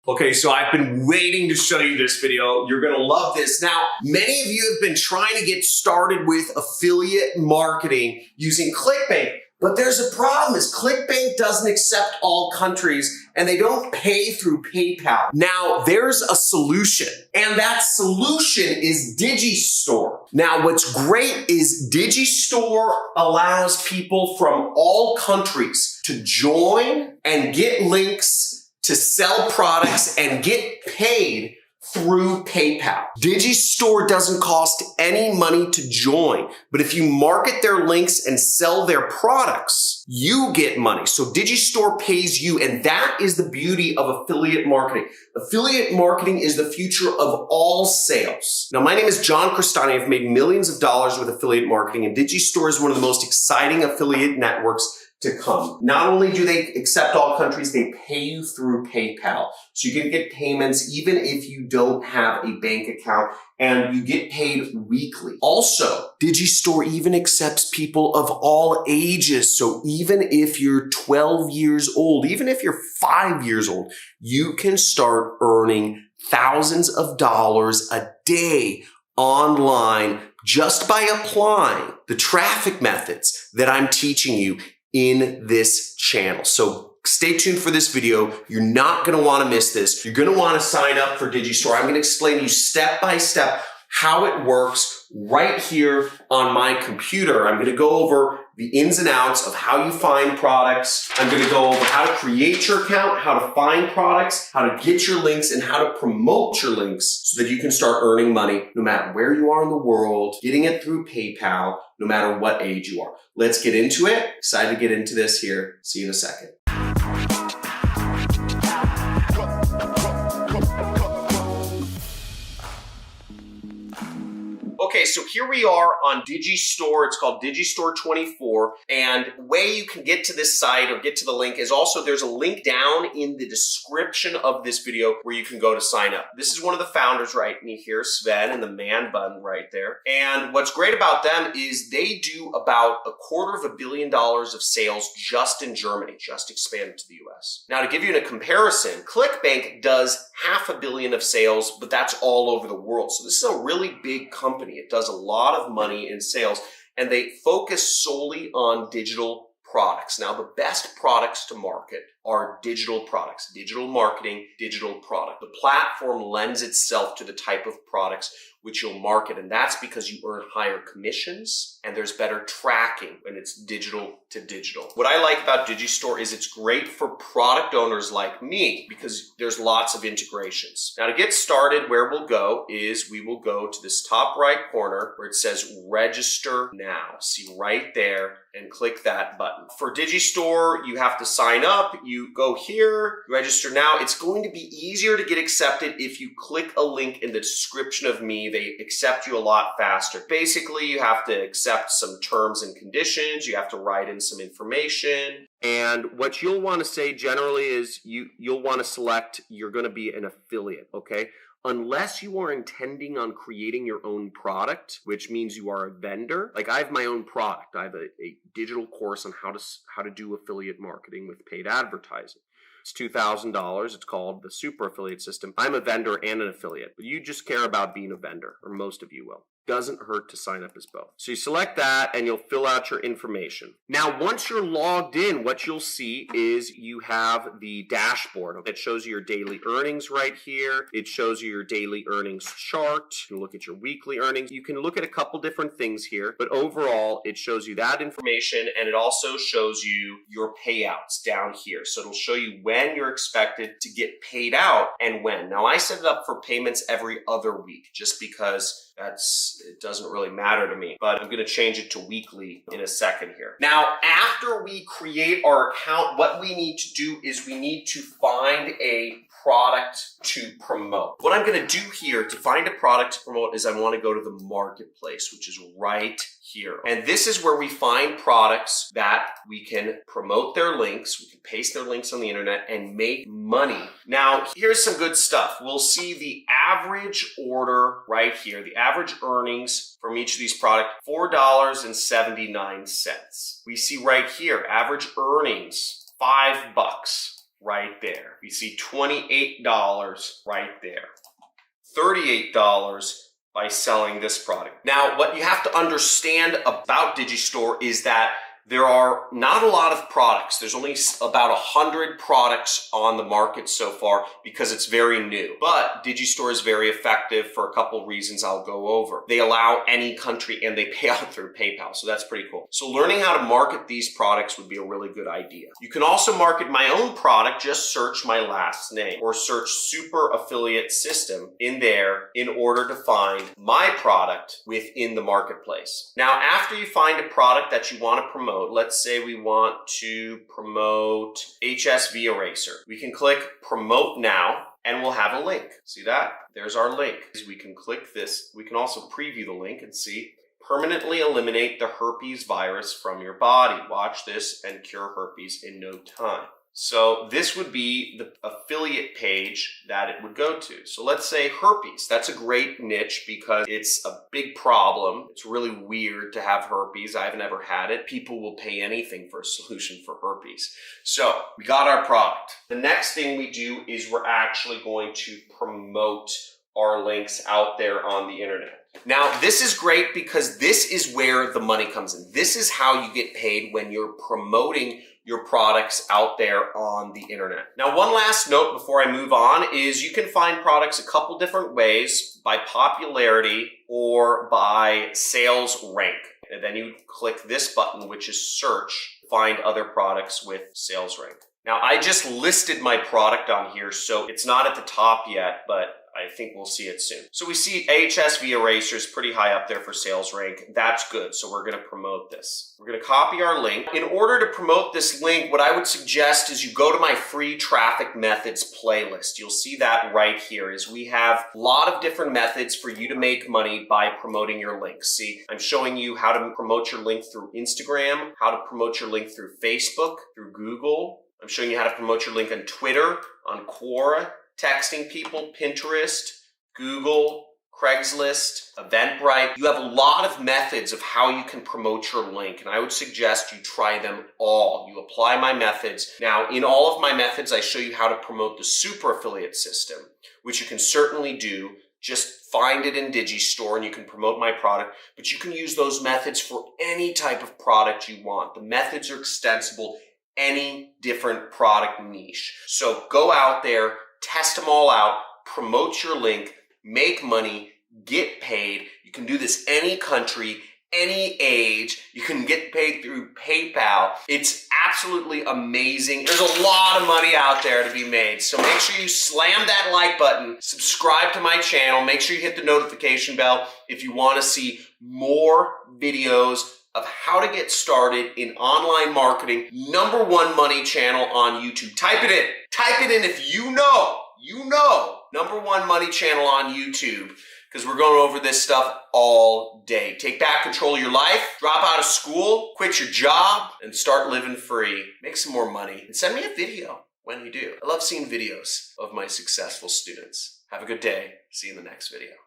Okay, so I've been waiting to show you this video. You're gonna love this. Now, many of you have been trying to get started with affiliate marketing using ClickBank, but there's a problem is ClickBank doesn't accept all countries and they don't pay through PayPal. Now, there's a solution, and that solution is DigiStore. Now, what's great is DigiStore allows people from all countries to join and get links to sell products and get paid through PayPal. DigiStore doesn't cost any money to join, but if you market their links and sell their products, you get money. So DigiStore pays you, and that is the beauty of affiliate marketing. Affiliate marketing is the future of all sales. Now, my name is John Crestani. I've made millions of dollars with affiliate marketing, and DigiStore is one of the most exciting affiliate networks to come. Not only do they accept all countries, they pay you through PayPal. So you can get payments even if you don't have a bank account, and you get paid weekly. Also, DigiStore even accepts people of all ages. So even if you're 12 years old, even if you're 5 years old, you can start earning thousands of dollars a day online just by applying the traffic methods that I'm teaching you in this channel. So stay tuned for this video. You're not going to want to miss this. You're going to want to sign up for DigiStore. I'm going to explain to you step by step how it works right here on my computer. I'm going to go over the ins and outs of how you find products. I'm going to go over how to create your account, how to find products, how to get your links, and how to promote your links so that you can start earning money no matter where you are in the world, getting it through PayPal, no matter what age you are. Let's get into it. Excited to get into this here. See you in a second. Okay, so here we are on DigiStore. It's called DigiStore 24. And the way you can get to this site or get to the link is also there's a link down in the description of this video where you can go to sign up. This is one of the founders right here, Sven, and the man bun right there. And what's great about them is they do about $250 million of sales just in Germany, just expanded to the US. Now, to give you a comparison, ClickBank does $500 million of sales, but that's all over the world. So this is a really big company. It does a lot of money in sales, and they focus solely on digital products. Now, the best products to market are digital products, digital marketing, digital product. The platform lends itself to the type of products which you'll market, and that's because you earn higher commissions and there's better tracking when it's digital to digital. What I like about DigiStore is it's great for product owners like me because there's lots of integrations. Now, to get started, where we'll go is we will go to this top right corner where it says register now. See right there, and click that button. For DigiStore, you have to sign up. You go here, register now. It's going to be easier to get accepted if you click a link in the description of me. They accept you a lot faster. Basically, you have to accept some terms and conditions. You have to write in some information. And what you'll want to say generally is you'll want to select you're going to be an affiliate, okay? Unless you are intending on creating your own product, which means you are a vendor. Like I have my own product. I have a digital course on how to do affiliate marketing with paid advertising. It's $2,000. It's called the Super Affiliate System. I'm a vendor and an affiliate, but you just care about being a vendor, or most of you will. Doesn't hurt to sign up as both. So you select that and you'll fill out your information. Now, once you're logged in, what you'll see is you have the dashboard. It shows you your daily earnings right here. It shows you your daily earnings chart. You can look at your weekly earnings. You can look at a couple different things here, but overall, it shows you that information, and it also shows you your payouts down here. So it'll show you when you're expected to get paid out and when. Now, I set it up for payments every other week just because it doesn't really matter to me, but I'm going to change it to weekly in a second here. Now, after we create our account, what we need to do is we need to find a product to promote. What I'm going to do here to find a product to promote is I want to go to the marketplace, which is right here. And this is where we find products that we can promote their links, we can paste their links on the internet and make money. Now, here's some good stuff. We'll see the average order right here, the average earnings from each of these products, $4.79. We see right here, average earnings, $5. right there. We see $28 right there. $38 by selling this product. Now, what you have to understand about DigiStore is that there are not a lot of products. There's only about 100 products on the market so far because it's very new. But DigiStore is very effective for a couple reasons I'll go over. They allow any country and they pay out through PayPal, so that's pretty cool. So learning how to market these products would be a really good idea. You can also market my own product. Just search my last name or search Super Affiliate System in there in order to find my product within the marketplace. Now, after you find a product that you want to promote, let's say we want to promote HSV Eraser. We can click Promote Now and we'll have a link. See that? There's our link. We can click this. We can also preview the link and see permanently eliminate the herpes virus from your body. Watch this and cure herpes in no time. So this would be the affiliate page that it would go to. So let's say herpes. That's a great niche because it's a big problem. It's really weird to have herpes. I haven't ever had it. People will pay anything for a solution for herpes. So we got our product. The next thing we do is we're actually going to promote our links out there on the internet. Now, this is great because this is where the money comes in. This is how you get paid when you're promoting your products out there on the internet. Now, one last note before I move on is you can find products a couple different ways, by popularity or by sales rank. And then you click this button, which is search, find other products with sales rank. Now, I just listed my product on here, so it's not at the top yet, but I think we'll see it soon. So we see HSV Eraser is pretty high up there for sales rank. That's good. So we're going to promote this. We're going to copy our link. In order to promote this link, what I would suggest is you go to my free traffic methods playlist. You'll see that right here is we have a lot of different methods for you to make money by promoting your links. See, I'm showing you how to promote your link through Instagram, how to promote your link through Facebook, through Google. I'm showing you how to promote your link on Twitter, on Quora, texting people, Pinterest, Google, Craigslist, Eventbrite. You have a lot of methods of how you can promote your link, and I would suggest you try them all. You apply my methods. Now, in all of my methods, I show you how to promote the super affiliate system, which you can certainly do. Just find it in DigiStore and you can promote my product, but you can use those methods for any type of product you want. The methods are extensible, any different product niche. So go out there, test them all out, promote your link, make money, get paid. You can do this any country, any age. You can get paid through PayPal. It's absolutely amazing. There's a lot of money out there to be made. So make sure you slam that like button, subscribe to my channel, make sure you hit the notification bell if you want to see more videos of how to get started in online marketing. #1 money channel on YouTube. Type it in. Type it in if you know, #1 money channel on YouTube, because we're going over this stuff all day. Take back control of your life, drop out of school, quit your job, and start living free. Make some more money, and send me a video when you do. I love seeing videos of my successful students. Have a good day. See you in the next video.